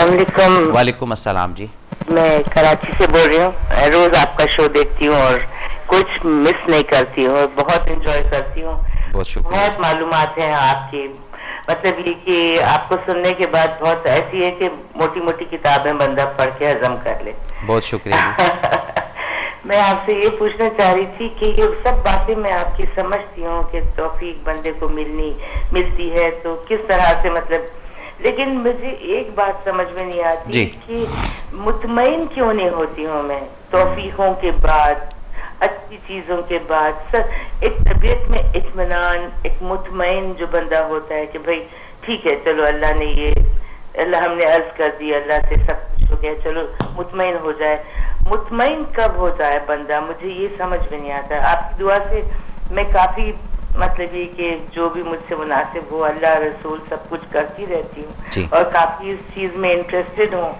अस्सलामुअलैकुम। वालेकुम अस्सलाम जी। मैं कराची से बोल रही हूँ। रोज आपका शो देखती हूँ और कुछ मिस नहीं करती हूँ और बहुत एंजॉय करती हूँ। बहुत शुक्रिया। बहुत मालूमात हैं आपकी, मतलब ये कि आपको सुनने के बाद बहुत ऐसी है कि मोटी मोटी किताबें बंदा पढ़ के हजम कर ले। बहुत शुक्रिया जी। मैं आपसे ये पूछना चाह रही थी कि ये सब बातें मैं आपकी समझती हूँ कि तौफीक बंदे को मिलती है तो किस तरह से, मतलब, लेकिन मुझे एक बात समझ में नहीं आती कि मुतमईन क्यों नहीं होती हूँ मैं तौफीकों के बाद, अच्छी चीजों के बाद। सर एक तबीयत में इत्मीनान, एक मुतमईन जो बंदा होता है कि भाई ठीक है, चलो अल्लाह ने ये, अल्लाह हमने अर्ज कर दी, अल्लाह से सब कुछ हो गया, चलो मुतमईन हो जाए। मुतमईन कब होता है बंदा, मुझे ये समझ में नहीं आता। आपकी दुआ से मैं काफी, मतलब ये कि जो भी मुझसे मुनासिब हो, अल्लाह रसूल सब कुछ करती रहती हूँ और काफी इस चीज में इंटरेस्टेड हूँ।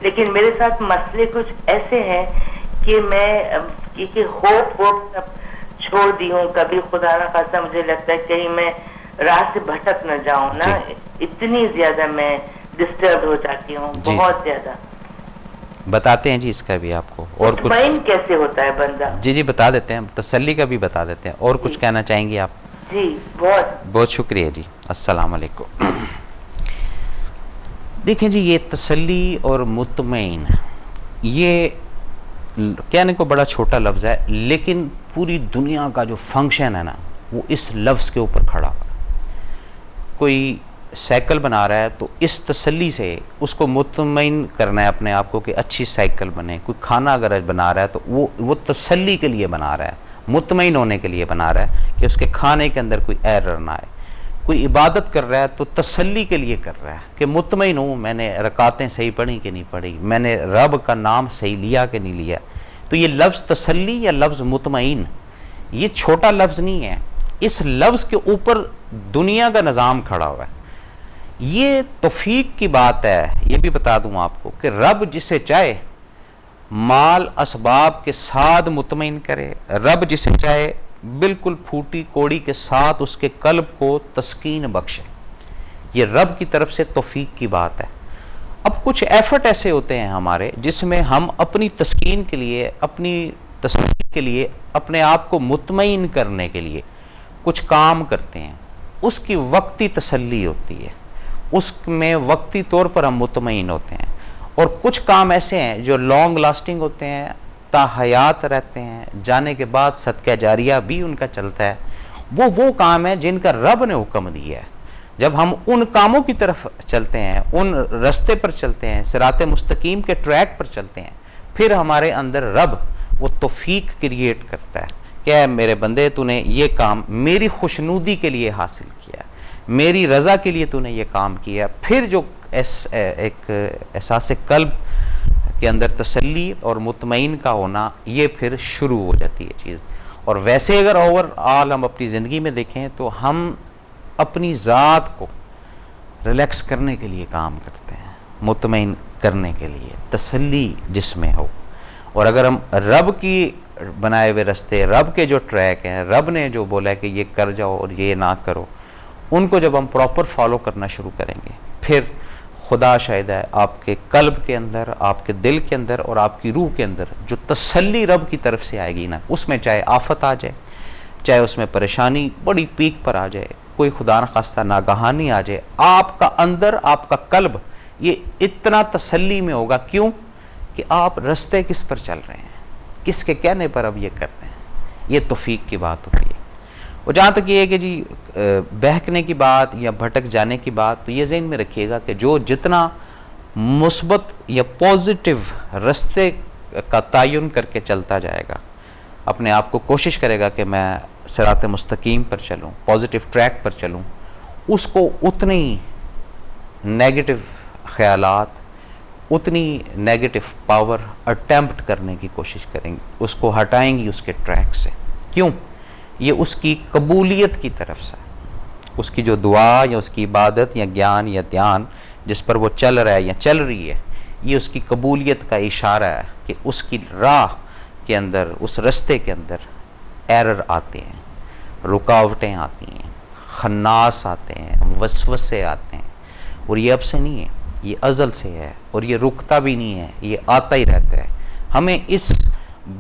लेकिन मेरे साथ मसले कुछ ऐसे हैं कि मैं कि होप सब छोड़ दी हूँ। कभी खुदा ना खासा मुझे लगता है कहीं मैं राह से भटक न जाऊँ ना, इतनी ज्यादा मैं डिस्टर्ब हो जाती हूँ, बहुत ज्यादा। बताते हैं जी इसका भी आपको। और कुछ कैसे होता है बंदा? जी जी बता देते हैं, तसल्ली का भी बता देते हैं। और कुछ कहना चाहेंगी आप? जी बहुत बहुत शुक्रिया जी। अस्सलाम वालेकुम। देखें जी, ये तसल्ली और मुतमईन, ये कहने को बड़ा छोटा लफ्ज़ है, लेकिन पूरी दुनिया का जो फंक्शन है ना, वो इस लफ्ज़ के ऊपर खड़ा है। कोई साइकिल बना रहा है तो इस तसल्ली से उसको मुतमईन करना है अपने आप को कि अच्छी साइकिल बने। कोई खाना अगर बना रहा है तो वो तसल्ली के लिए बना रहा है, मुतमईन होने के लिए बना रहा है कि उसके खाने के अंदर कोई एरर ना आए। कोई इबादत कर रहा है तो तसल्ली के लिए कर रहा है कि मुतमईन हूँ, मैंने रकातें सही पढ़ी कि नहीं पढ़ी, मैंने रब का नाम सही लिया कि नहीं लिया। तो ये लफ्ज़ तसल्ली या लफ्ज़ मुतमईन, ये छोटा लफ्ज़ नहीं है। इस लफ्ज़ के ऊपर दुनिया का निज़ाम खड़ा हुआ है। ये तौफीक की बात है। ये भी बता दूं आपको कि रब जिसे चाहे माल असबाब के साथ मुतमईन करे, रब जिसे चाहे बिल्कुल फूटी कोड़ी के साथ उसके कल्ब को तस्कीन बख्शे। ये रब की तरफ से तौफीक की बात है। अब कुछ एफर्ट ऐसे होते हैं हमारे जिसमें हम अपनी तस्कीन के लिए, अपनी तस्कीन के लिए, अपने आप को मुतमईन करने के लिए कुछ काम करते हैं। उसकी वक्ती तसल्ली होती है, उसमें वक्ती तौर पर हम मुतमईन होते हैं। और कुछ काम ऐसे हैं जो लॉन्ग लास्टिंग होते हैं, ताहयात रहते हैं, जाने के बाद सदका जारिया भी उनका चलता है। वो काम है जिनका रब ने हुक्म दिया है। जब हम उन कामों की तरफ चलते हैं, उन रास्ते पर चलते हैं, सिराते मुस्तकीम के ट्रैक पर चलते हैं, फिर हमारे अंदर रब वो तौफीक क्रिएट करता है। क्या है मेरे बंदे, तूने ये काम मेरी खुशनुदी के लिए हासिल किया, मेरी रज़ा के लिए तूने ये काम किया। फिर जो एक एहसास कल्ब के अंदर तसल्ली और मुतमईन का होना, ये फिर शुरू हो जाती है चीज़। और वैसे अगर ओवरऑल हम अपनी ज़िंदगी में देखें तो हम अपनी ज़ात को रिलैक्स करने के लिए काम करते हैं, मुतमईन करने के लिए, तसल्ली जिसमें हो। और अगर हम रब की बनाए हुए रास्ते, रब के जो ट्रैक हैं, रब ने जो बोला है कि ये कर जाओ और ये ना करो, उनको जब हम प्रॉपर फॉलो करना शुरू करेंगे, फिर खुदा शायद है आपके कल्ब के अंदर, आपके दिल के अंदर और आपकी रूह के अंदर जो तसल्ली रब की तरफ से आएगी ना, उसमें चाहे आफत आ जाए, चाहे उसमें परेशानी बड़ी पीक पर आ जाए, कोई खुदा न खास्ता नागहानी आ जाए, आपका अंदर, आपका कल्ब ये इतना तसल्ली में होगा। क्यों? कि आप रास्ते किस पर चल रहे हैं, किसके कहने पर अब ये कर रहे हैं। ये तौफीक की बात होती है। और जहाँ तक ये है कि जी बहकने की बात या भटक जाने की बात, तो ये ज़हन में रखिएगा कि जो जितना मुस्बत या पॉजिटिव रास्ते का तयन करके चलता जाएगा, अपने आप को कोशिश करेगा कि मैं सिरात मुस्तकीम पर चलूँ, पॉजिटिव ट्रैक पर चलूँ, उसको उतनी नेगेटिव ख्यालात, उतनी नेगेटिव पावर अटेम्प्ट करने की कोशिश करेंगे, उसको हटाएंगी उसके ट्रैक से। क्यों? ये उसकी कबूलियत की तरफ से, उसकी जो दुआ या उसकी इबादत या ज्ञान या ध्यान जिस पर वो चल रहा है या चल रही है, ये उसकी कबूलियत का इशारा है कि उसकी राह के अंदर, उस रास्ते के अंदर एरर आते हैं, रुकावटें आती हैं, खन्नास आते हैं, वसवसे आते हैं। और ये अब से नहीं है, ये अज़ल से है और ये रुकता भी नहीं है, ये आता ही रहता है। हमें इस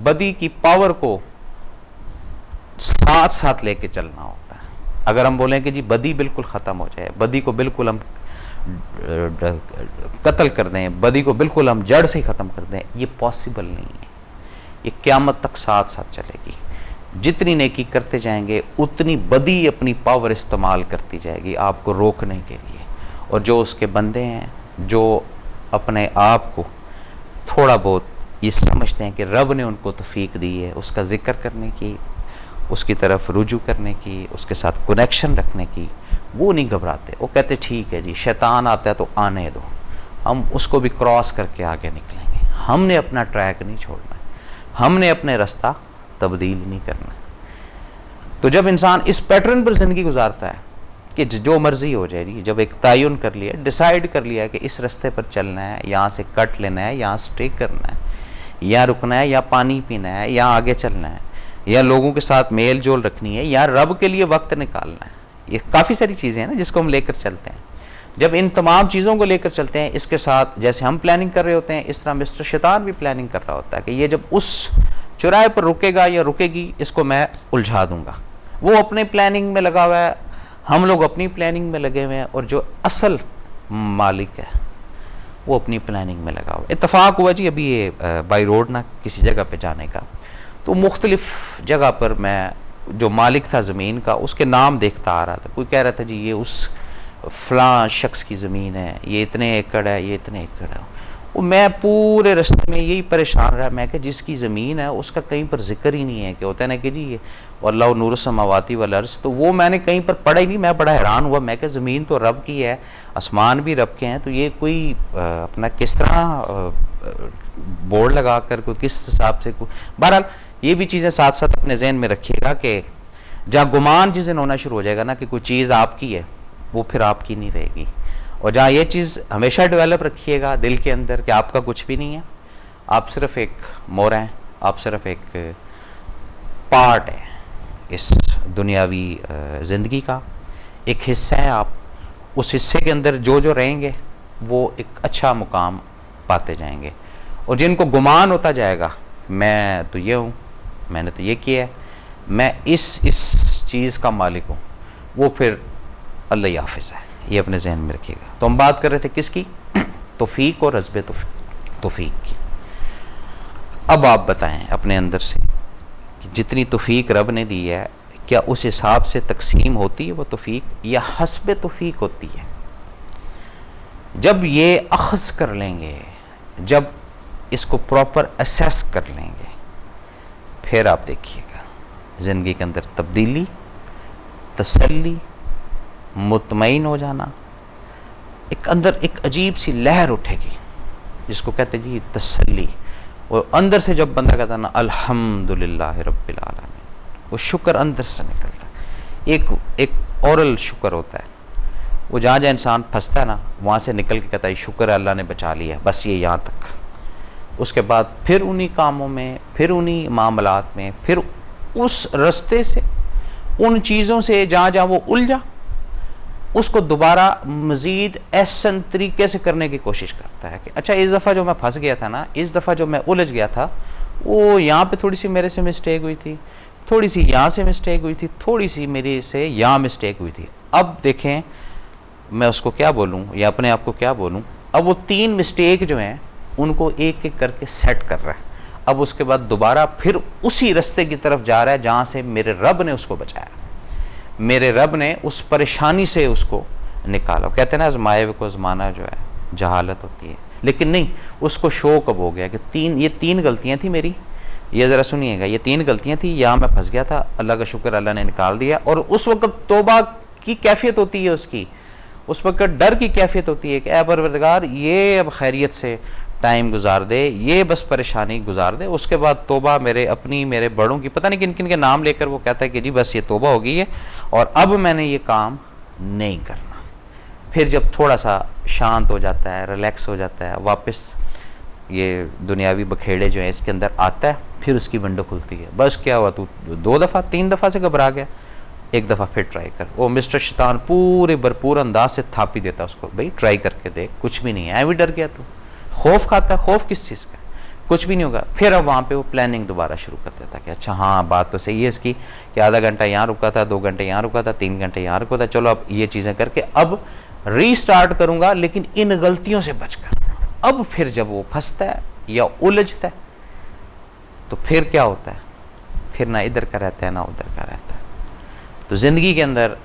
बदी की पावर को साथ साथ लेके चलना होता है। अगर हम बोलें कि जी बदी बिल्कुल ख़त्म हो जाए, बदी को बिल्कुल हम कत्ल कर दें, बदी को बिल्कुल हम जड़ से ही ख़त्म कर दें, ये पॉसिबल नहीं है। ये क़यामत तक साथ साथ चलेगी। जितनी नेकी करते जाएंगे उतनी बदी अपनी पावर इस्तेमाल करती जाएगी आपको रोकने के लिए। और जो उसके बंदे हैं, जो अपने आप को थोड़ा बहुत ये समझते हैं कि रब ने उनको तौफीक दी है उसका ज़िक्र करने की, उसकी तरफ रुजू करने की, उसके साथ कनेक्शन रखने की, वो नहीं घबराते। वो कहते ठीक है जी, शैतान आता है तो आने दो, हम उसको भी क्रॉस करके आगे निकलेंगे। हमने अपना ट्रैक नहीं छोड़ना, हमने अपने रास्ता तब्दील नहीं करना। तो जब इंसान इस पैटर्न पर ज़िंदगी गुजारता है कि जो मर्ज़ी हो जाएगी, जब एक तयन कर लिया, डिसाइड कर लिया कि इस रास्ते पर चलना है, यहाँ से कट लेना है, यहाँ स्टे करना है, या रुकना है, या पानी पीना है, या आगे चलना है, या लोगों के साथ मेल जोल रखनी है, या रब के लिए वक्त निकालना है, ये काफ़ी सारी चीज़ें हैं ना जिसको हम लेकर चलते हैं। जब इन तमाम चीज़ों को लेकर चलते हैं, इसके साथ जैसे हम प्लानिंग कर रहे होते हैं, इस तरह मिस्टर शैतान भी प्लानिंग कर रहा होता है कि ये जब उस चौराहे पर रुकेगा या रुकेगी, इसको मैं उलझा दूंगा। वो अपने प्लानिंग में लगा हुआ है, हम लोग अपनी प्लानिंग में लगे हुए हैं, और जो असल मालिक है वो अपनी प्लानिंग में लगा हुआ। इत्तफाक हुआ जी अभी ये बाई रोड ना किसी जगह पे जाने का, तो मुख्तलिफ जगह पर मैं जो मालिक था ज़मीन का उसके नाम देखता आ रहा था। कोई कह रहा था जी ये उस फलां शख्स की ज़मीन है, ये इतने एकड़ है, ये इतने एकड़ है। वो मैं पूरे रास्ते में यही परेशान रहा, मैं कि जिसकी ज़मीन है उसका कहीं पर जिक्र ही नहीं है। कि होता है ना कि जी ये अल्लाह नूर समावाती वल अर्ज़, तो वो मैंने कहीं पर पढ़ा ही नहीं। मैं बड़ा हैरान हुआ, मैं कि ज़मीन तो रब की है, आसमान भी रब के हैं, तो ये कोई अपना किस तरह बोर्ड लगा कर कोई किस हिसाब से बहरहाल ये भी चीज़ें साथ साथ अपने जहन में रखिएगा कि जहाँ गुमान जिस दिन होना शुरू हो जाएगा ना कि कोई चीज़ आपकी है, वो फिर आपकी नहीं रहेगी। और जहाँ ये चीज़ हमेशा डेवलप रखिएगा दिल के अंदर कि आपका कुछ भी नहीं है, आप सिर्फ एक मोर हैं, आप सिर्फ एक पार्ट है इस दुनियावी ज़िंदगी का, एक हिस्सा है आप। उस हिस्से के अंदर जो जो रहेंगे वो एक अच्छा मुकाम पाते जाएंगे। और जिनको गुमान होता जाएगा मैं तो ये हूँ, मैंने तो ये किया है, मैं इस चीज़ का मालिक हूँ, वो फिर अल्लाह ही हाफिज़ है। ये अपने जहन में रखिएगा। तो हम बात कर रहे थे किसकी? तौफीक और हस्बे तौफीक की। अब आप बताएं अपने अंदर से कि जितनी तौफीक रब ने दी है, क्या उस हिसाब से तकसीम होती है वो तौफीक, या हस्बे तौफीक होती है? जब ये अख़ज़ कर लेंगे, जब इसको प्रॉपर असेस कर लेंगे, फिर आप देखिएगा ज़िंदगी के अंदर तब्दीली, तसल्ली, मुतमईन हो जाना, एक अंदर एक अजीब सी लहर उठेगी जिसको कहते हैं जी तसल्ली। और अंदर से जब बंदा कहता है ना अल्हम्दुलिल्लाह रब्बिल आलमीन, वो शुक्र अंदर से निकलता है। एक औरल शुक्र होता है, वो जहाँ जहाँ इंसान फंसता है ना वहाँ से निकल के कहता है शुक्र है अल्लाह ने बचा लिया, बस ये यहाँ तक। उसके बाद फिर उन्हीं कामों में, फिर उन्हीं मामलात में, फिर उस रास्ते से, उन चीज़ों से जहाँ जहाँ वो उलझा, उसको दोबारा मज़ीद एहसन तरीके से करने की कोशिश करता है कि अच्छा इस दफ़ा जो मैं फंस गया था ना, इस दफ़ा जो मैं उलझ गया था, वो यहाँ पे थोड़ी सी मेरे से मिस्टेक हुई थी, थोड़ी सी यहाँ से मिस्टेक हुई थी, थोड़ी सी मेरे से यहाँ मिस्टेक हुई थी। अब देखें मैं उसको क्या बोलूँ या अपने आप को क्या बोलूँ, अब वो 3 मिस्टेक जो हैं उनको एक एक करके सेट कर रहा है। अब उसके बाद दोबारा फिर उसी रास्ते की तरफ जा रहा है जहाँ से मेरे रब ने उसको बचाया, मेरे रब ने उस परेशानी से उसको निकाला। कहते हैं ना आज़माए को आज़माना जो है जहालत होती है, लेकिन नहीं, उसको शो कब हो गया कि ये तीन गलतियाँ थी मेरी, ये ज़रा सुनिएगा, ये 3 गलतियाँ थी, यहाँ मैं फंस गया था, अल्लाह का शुक्र अल्लाह ने निकाल दिया। और उस वक्त तौबा की कैफियत होती है उसकी, उस वक्त डर की कैफियत होती है कि ऐ परवरदिगार ये अब खैरियत से टाइम गुजार दे, ये बस परेशानी गुजार दे। उसके बाद तौबा मेरे अपनी, मेरे बड़ों की, पता नहीं किन किन के नाम लेकर वो कहता है कि जी बस ये तौबा हो गई है और अब मैंने ये काम नहीं करना। फिर जब थोड़ा सा शांत हो जाता है, रिलैक्स हो जाता है, वापस ये दुनियावी बखेड़े जो है इसके अंदर आता है, फिर उसकी विंडो खुलती है। बस क्या हुआ, तू 2 दफ़ा 3 दफ़ा से घबरा गया, एक दफ़ा फिर ट्राई कर। वो मिस्टर शैतान पूरे भरपूर अंदाज से थापी देता उसको, भाई ट्राई करके देख, कुछ भी नहीं है, भी डर गया तू, खौफ खाता, खौफ किस चीज़ का, कुछ भी नहीं होगा। फिर अब वहाँ पे वो प्लानिंग दोबारा शुरू कर देता कि अच्छा हाँ बात तो सही है इसकी कि आधा घंटा यहाँ रुका था, 2 घंटे यहाँ रुका था, 3 घंटे यहाँ रुका था, चलो अब ये चीज़ें करके अब रीस्टार्ट करूँगा, लेकिन इन गलतियों से बचकर। अब फिर जब वो फंसता है या उलझता है तो फिर क्या होता है, फिर ना इधर का रहता है ना उधर का रहता है। तो ज़िंदगी के अंदर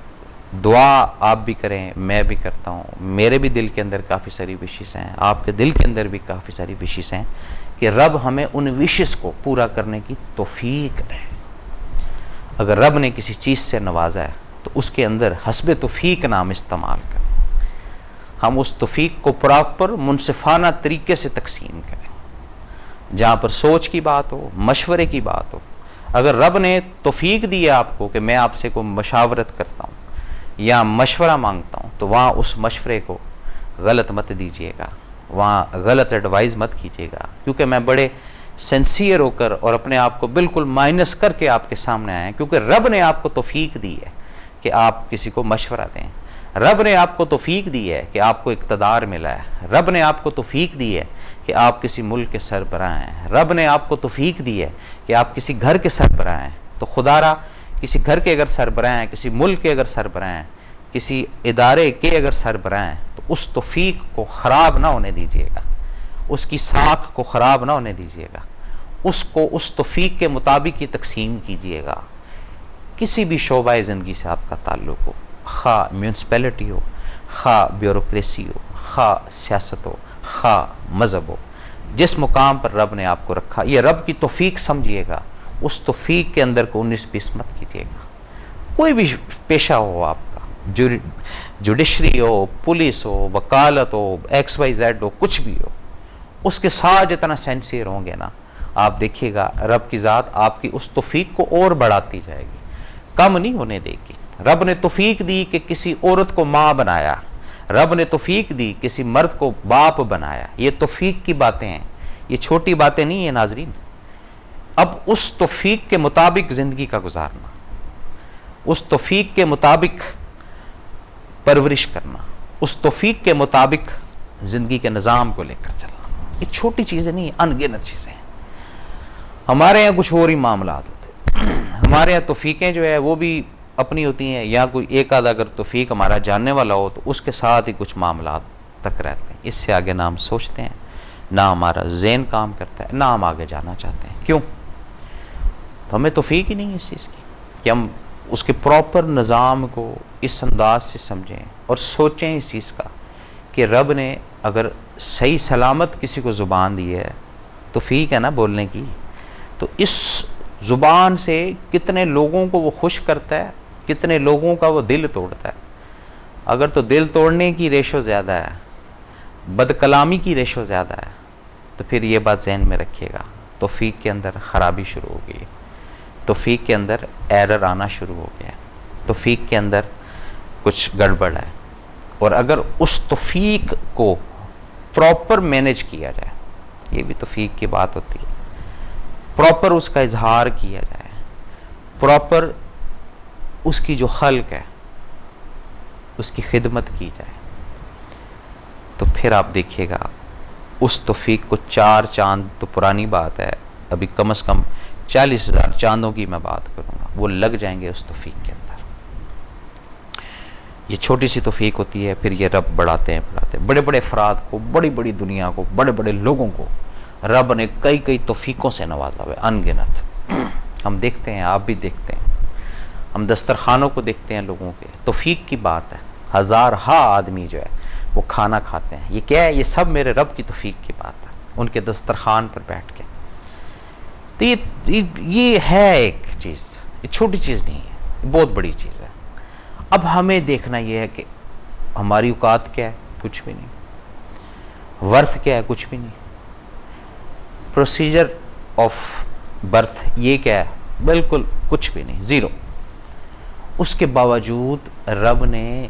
दुआ आप भी करें, मैं भी करता हूँ, मेरे भी दिल के अंदर काफ़ी सारी विशेष हैं, आपके दिल के अंदर भी काफ़ी सारी विशेष हैं कि रब हमें उन विशेष को पूरा करने की तौफीक दे। अगर रब ने किसी चीज़ से नवाजा है तो उसके अंदर हस्बे तौफीक नाम इस्तेमाल करें, हम उस तौफीक को प्रॉपर मुनसिफाना तरीके से तकसीम करें। जहाँ पर सोच की बात हो, मशवरे की बात हो, अगर रब ने तौफीक दी है आपको कि मैं आपसे कोई मशावरत करता हूँ या मशवरा मांगता हूँ, तो वहाँ उस मशवरे को गलत मत दीजिएगा, वहाँ गलत एडवाइस मत कीजिएगा, क्योंकि मैं बड़े सिंसियर होकर और अपने आप को बिल्कुल माइनस करके आपके सामने आए हैं, क्योंकि रब ने आपको तौफीक दी है कि आप किसी को मशवरा दें, रब ने आपको तौफीक दी है कि आपको इक़्तिदार मिला है, रब ने आपको तौफीक दी है कि आप किसी मुल्क के सरबराह हैं, रब ने आपको तौफीक दी है कि आप किसी घर के सरबराह हैं। तो खुदारा किसी घर के अगर सरबराह हैं, किसी मुल्क के अगर सरबराह हैं, किसी इदारे के अगर सरबराह हैं, तो उस तौफीक को ख़राब ना होने दीजिएगा, उसकी साख को ख़राब ना होने दीजिएगा, उसको उस तौफीक के मुताबिक ही तकसीम कीजिएगा। किसी भी शोबाए ज़िंदगी से आपका ताल्लुक़ हो, खा म्यूनसिपैलिटी हो, खा ब्यूरोक्रेसी हो, खा सियासत हो, खा मज़हब हो, जिस मुकाम पर रब ने आपको रखा, ये रब की तौफीक समझिएगा, उस तौफीक के अंदर को 19-20 मत कीजिएगा। कोई भी पेशा हो आपका, जुडिशरी हो, पुलिस हो, वकालत हो, XYZ हो, कुछ भी हो, उसके साथ जितना सेंसियर होंगे ना, आप देखिएगा रब की ज़ात आपकी उस तौफीक को और बढ़ाती जाएगी, कम नहीं होने देगी। रब ने तौफीक दी कि किसी औरत को माँ बनाया, रब ने तौफीक दी किसी मर्द को बाप बनाया, ये तौफीक की बातें हैं, ये छोटी बातें नहीं है नाजरीन। अब उस तौफीक के मुताबिक ज़िंदगी का गुजारना, उस तौफीक के मुताबिक परवरिश करना, उस तौफीक के मुताबिक ज़िंदगी के निज़ाम को लेकर चलना, ये छोटी चीज़ें नहीं, अनगिनत चीज़ें हैं। हमारे यहाँ कुछ और ही मामला होते हैं, हमारे यहाँ तौफीकें जो है वो भी अपनी होती हैं, या कोई एक आधा अगर तौफीक हमारा जानने वाला हो तो उसके साथ ही कुछ मामला तक रहते हैं। इससे आगे ना हम सोचते हैं, ना हमारा ज़हन काम करता है, ना हम आगे जाना चाहते हैं। क्यों? तो हमें तौफीक ही नहीं है इस चीज़ की कि हम उसके प्रॉपर निज़ाम को इस अंदाज से समझें और सोचें इस चीज़ का कि रब ने अगर सही सलामत किसी को ज़ुबान दी है, तौफीक है ना बोलने की, तो इस ज़ुबान से कितने लोगों को वो खुश करता है, कितने लोगों का वो दिल तोड़ता है। अगर तो दिल तोड़ने की रेशो ज़्यादा है, बदकलामी की रेशो ज़्यादा है, तो फिर ये बात जहन में रखिएगा, तौफीक के अंदर ख़राबी शुरू हो गई, तौफीक के अंदर एरर आना शुरू हो गया, तौफीक के अंदर कुछ गड़बड़ है। और अगर उस तौफीक को प्रॉपर मैनेज किया जाए, ये भी तौफीक की बात होती है, प्रॉपर उसका इजहार किया जाए, प्रॉपर उसकी जो खल्क है उसकी खिदमत की जाए, तो फिर आप देखिएगा उस तौफीक को 4 चांद तो पुरानी बात है, अभी कम से कम 40,000 चांदों की मैं बात करूँगा, वो लग जाएंगे उस तौफीक के अंदर। ये छोटी सी तौफीक होती है, फिर ये रब बढ़ाते हैं। बड़े बड़े अफराद को, बड़ी बड़ी दुनिया को, बड़े बड़े लोगों को रब ने कई कई तौफीकों से नवाजा हुआ है, अनगिनत। हम देखते हैं, आप भी देखते हैं, हम दस्तरखानों को देखते हैं लोगों के, तौफीक की बात है, 1000 आदमी जो है वो खाना खाते हैं, ये क्या है? ये सब मेरे रब की तौफीक की बात है, उनके दस्तरखान पर बैठ के। तो ये है एक चीज़, ये छोटी चीज़ नहीं है, बहुत बड़ी चीज़ है। अब हमें देखना ये है कि हमारी औकात क्या है, कुछ भी नहीं, वर्थ क्या है, कुछ भी नहीं, प्रोसीजर ऑफ बर्थ ये क्या है, बिल्कुल कुछ भी नहीं, ज़ीरो। उसके बावजूद रब ने